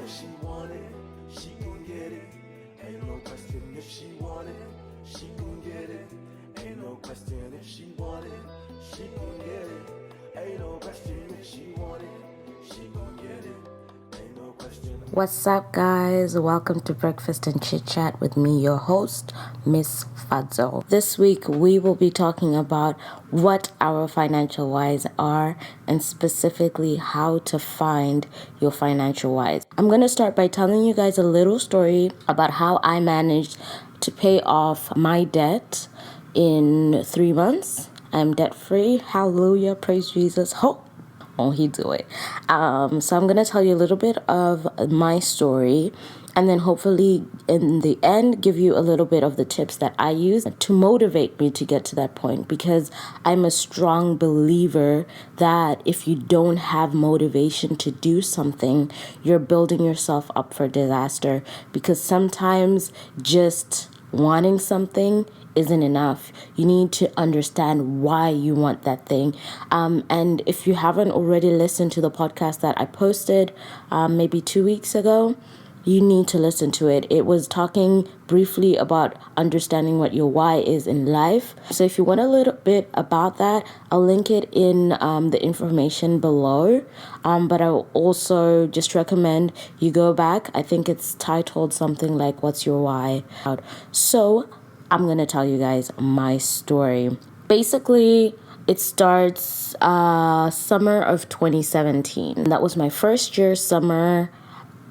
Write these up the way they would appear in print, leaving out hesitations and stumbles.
If she want it, she can get it. Ain't no question if she want it, she can get it. Ain't no question if she want it, she can get it. Ain't no question if she want it, she can get it. Ain't no question. What's up, guys? Welcome to Breakfast and Chit Chat with me, your host, Miss Fadzo. This week, we will be talking about what our financial whys are and specifically how to find your financial whys. I'm going to start by telling you guys a little story about how I managed to pay off my debt in 3 months. I'm debt free. Hallelujah. Praise Jesus. Won't he do it? So I'm going to tell you a little bit of my story and then hopefully in the end give you a little bit of the tips that I use to motivate me to get to that point, because I'm a strong believer that if you don't have motivation to do something, you're building yourself up for disaster, because sometimes just wanting something isn't enough. You need to understand why you want that thing. And if you haven't already listened to the podcast that I posted maybe 2 weeks ago, you need to listen to it. It was talking briefly about understanding what your why is in life. So if you want a little bit about that, I'll link it in the information below. But I'll also just recommend you go back. I think it's titled something like What's Your Why? So I'm going to tell you guys my story. Basically, it starts summer of 2017. That was my first year summer.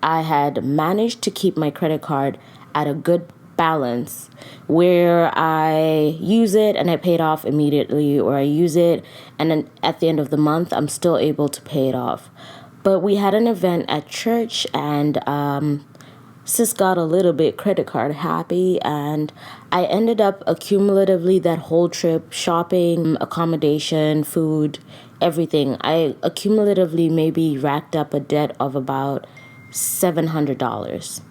I had managed to keep my credit card at a good balance where I use it and I pay it off immediately, or I use it and then at the end of the month, I'm still able to pay it off. But we had an event at church and sis got a little bit credit card happy, and I ended up accumulatively that whole trip, shopping, accommodation, food, everything. I accumulatively maybe racked up a debt of about $700.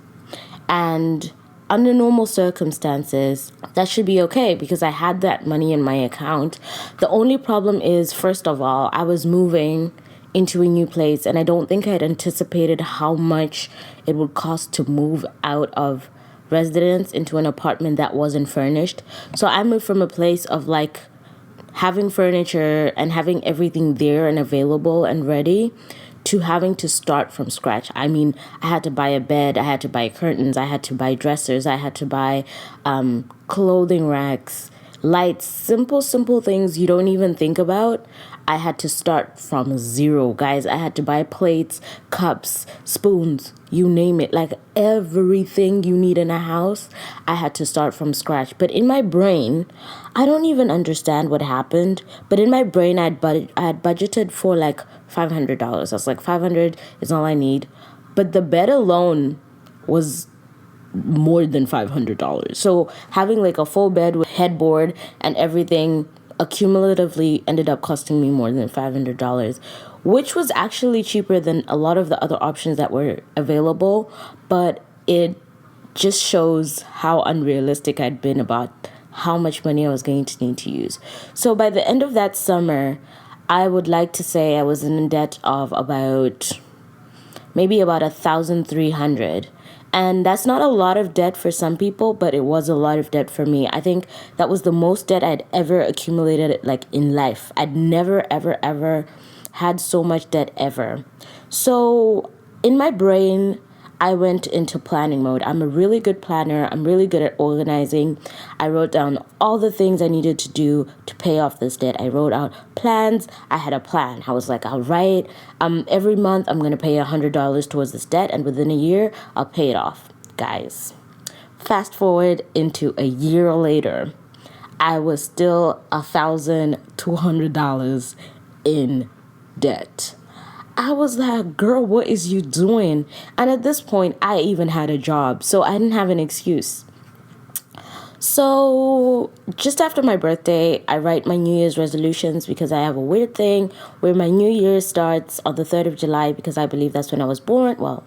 And under normal circumstances, that should be okay because I had that money in my account. The only problem is, first of all, I was moving into a new place and I don't think I'd anticipated how much it would cost to move out of residence into an apartment that wasn't furnished. So I moved from a place of like having furniture and having everything there and available and ready to having to start from scratch. I mean, I had to buy a bed, I had to buy curtains, I had to buy dressers, I had to buy clothing racks, lights, simple things you don't even think about. I had to start from zero, guys. I had to buy plates, cups, spoons, you name it. Like everything you need in a house, I had to start from scratch. But in my brain, I don't even understand what happened. But in my brain, I had budgeted for like $500. I was like, $500 is all I need. But the bed alone was more than $500. So having like a full bed with headboard and everything accumulatively ended up costing me more than $500, which was actually cheaper than a lot of the other options that were available. But it just shows how unrealistic I'd been about how much money I was going to need to use. So by the end of that summer, I would like to say I was in debt of about $1,300. And that's not a lot of debt for some people, but it was a lot of debt for me. I think that was the most debt I'd ever accumulated like in life. I'd never, ever had so much debt ever. So in my brain, I went into planning mode. I'm a really good planner. I'm really good at organizing. I wrote down all the things I needed to do to pay off this debt. I wrote out plans. I had a plan. I was like, all right, every month I'm going to pay $100 towards this debt, and within a year, I'll pay it off. Guys, fast forward into a year later, I was still $1,200 in debt. I was like, girl, what is you doing? And at this point, I even had a job, so I didn't have an excuse. So just after my birthday, I write my New Year's resolutions because I have a weird thing where my New Year starts on the 3rd of July because I believe that's when I was born. Well,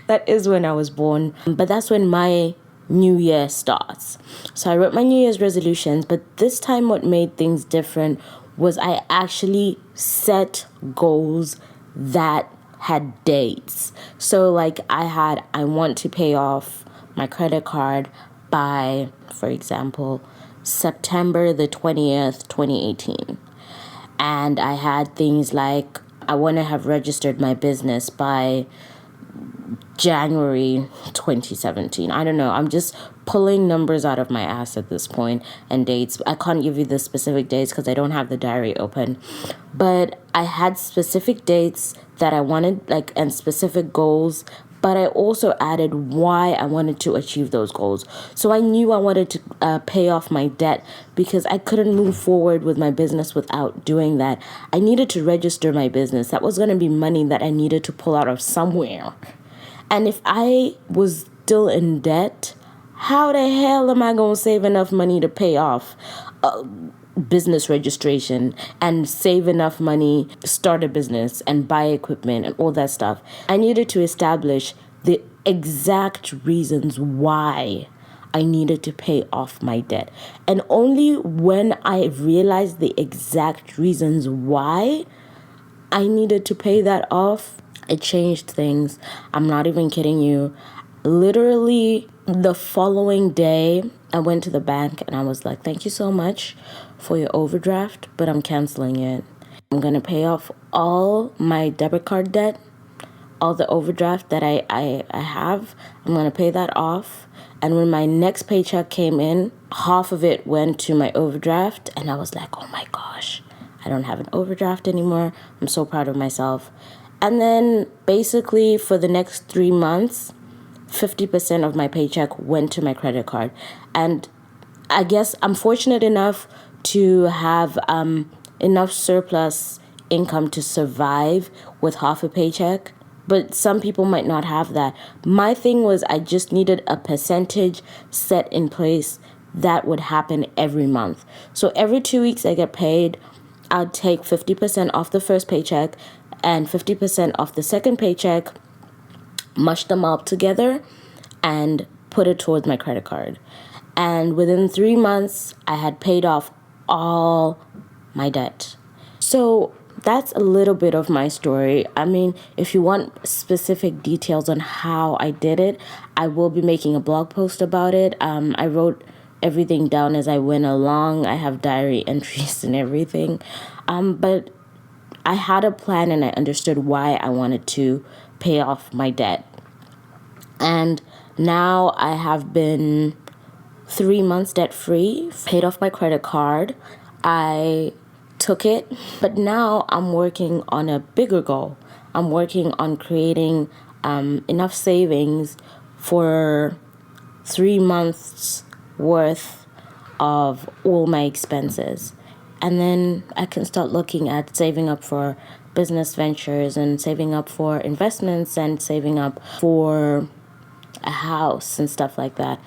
that is when I was born, but that's when my New Year starts. So I wrote my New Year's resolutions, but this time what made things different was I actually set goals that had dates. So like I want to pay off my credit card by, for example, September the 20th, 2018. And I had things like I want to have registered my business by January 2017. I don't know. I'm just pulling numbers out of my ass at this point and dates. I can't give you the specific dates because I don't have the diary open. But I had specific dates that I wanted, like, and specific goals. But I also added why I wanted to achieve those goals. So I knew I wanted to pay off my debt because I couldn't move forward with my business without doing that. I needed to register my business. That was going to be money that I needed to pull out of somewhere. And if I was still in debt, how the hell am I going to save enough money to pay off business registration and save enough money to start a business and buy equipment and all that stuff? I needed to establish the exact reasons why I needed to pay off my debt. And only when I realized the exact reasons why I needed to pay that off, it changed things. I'm not even kidding you. Literally the following day, I went to the bank and I was like, thank you so much for your overdraft, but I'm canceling it. I'm going to pay off all my debit card debt, all the overdraft that I have. I'm going to pay that off. And when my next paycheck came in, half of it went to my overdraft. And I was like, oh my gosh, I don't have an overdraft anymore. I'm so proud of myself. And then basically for the next 3 months, 50% of my paycheck went to my credit card. And I guess I'm fortunate enough to have enough surplus income to survive with half a paycheck. But some people might not have that. My thing was I just needed a percentage set in place that would happen every month. So every 2 weeks I get paid, I'd take 50% off the first paycheck and 50% off the second paycheck, mush them all together, and put it towards my credit card. And within 3 months, I had paid off all my debt. So that's a little bit of my story. I mean, if you want specific details on how I did it, I will be making a blog post about it. I wrote everything down as I went along. I have diary entries and everything. But I had a plan and I understood why I wanted to pay off my debt. And now I have been 3 months debt free, paid off my credit card. I took it, but now I'm working on a bigger goal. I'm working on creating enough savings for 3 months worth of all my expenses. And then I can start looking at saving up for business ventures and saving up for investments and saving up for a house and stuff like that.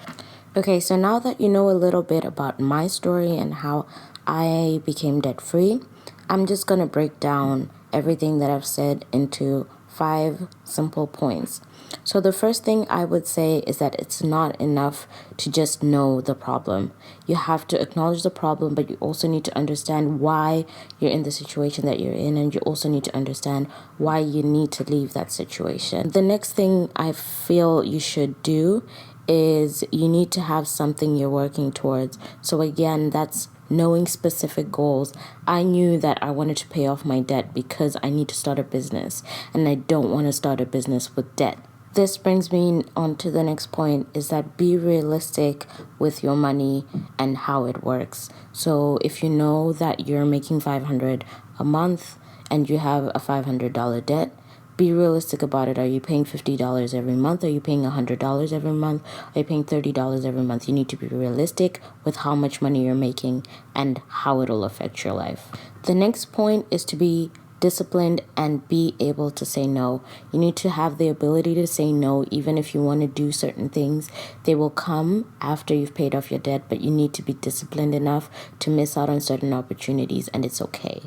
Okay, so now that you know a little bit about my story and how I became debt free, I'm just going to break down everything that I've said into 5 simple points. So the first thing I would say is that it's not enough to just know the problem. You have to acknowledge the problem, but you also need to understand why you're in the situation that you're in, and you also need to understand why you need to leave that situation. The next thing I feel you should do is you need to have something you're working towards. So again, that's knowing specific goals. I knew that I wanted to pay off my debt because I need to start a business, and I don't want to start a business with debt. This brings me on to the next point, is that be realistic with your money and how it works. So if you know that you're making $500 a month and you have a $500 debt, be realistic about it. Are you paying $50 every month? Are you paying $100 every month? Are you paying $30 every month? You need to be realistic with how much money you're making and how it'll affect your life. The next point is to be disciplined and be able to say no. You need to have the ability to say no, even if you want to do certain things. They will come after you've paid off your debt, but you need to be disciplined enough to miss out on certain opportunities, and it's okay.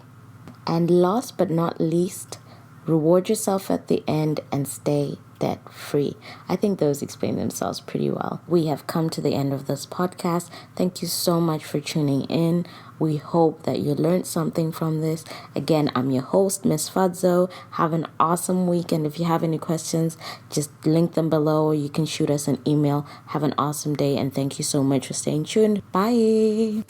And last but not least, reward yourself at the end and stay debt free. I think those explain themselves pretty well. We have come to the end of this podcast. Thank you so much for tuning in. We hope that you learned something from this. Again, I'm your host, Miss Fadzo. Have an awesome weekend. If you have any questions, just link them below, or you can shoot us an email. Have an awesome day, and thank you so much for staying tuned. Bye.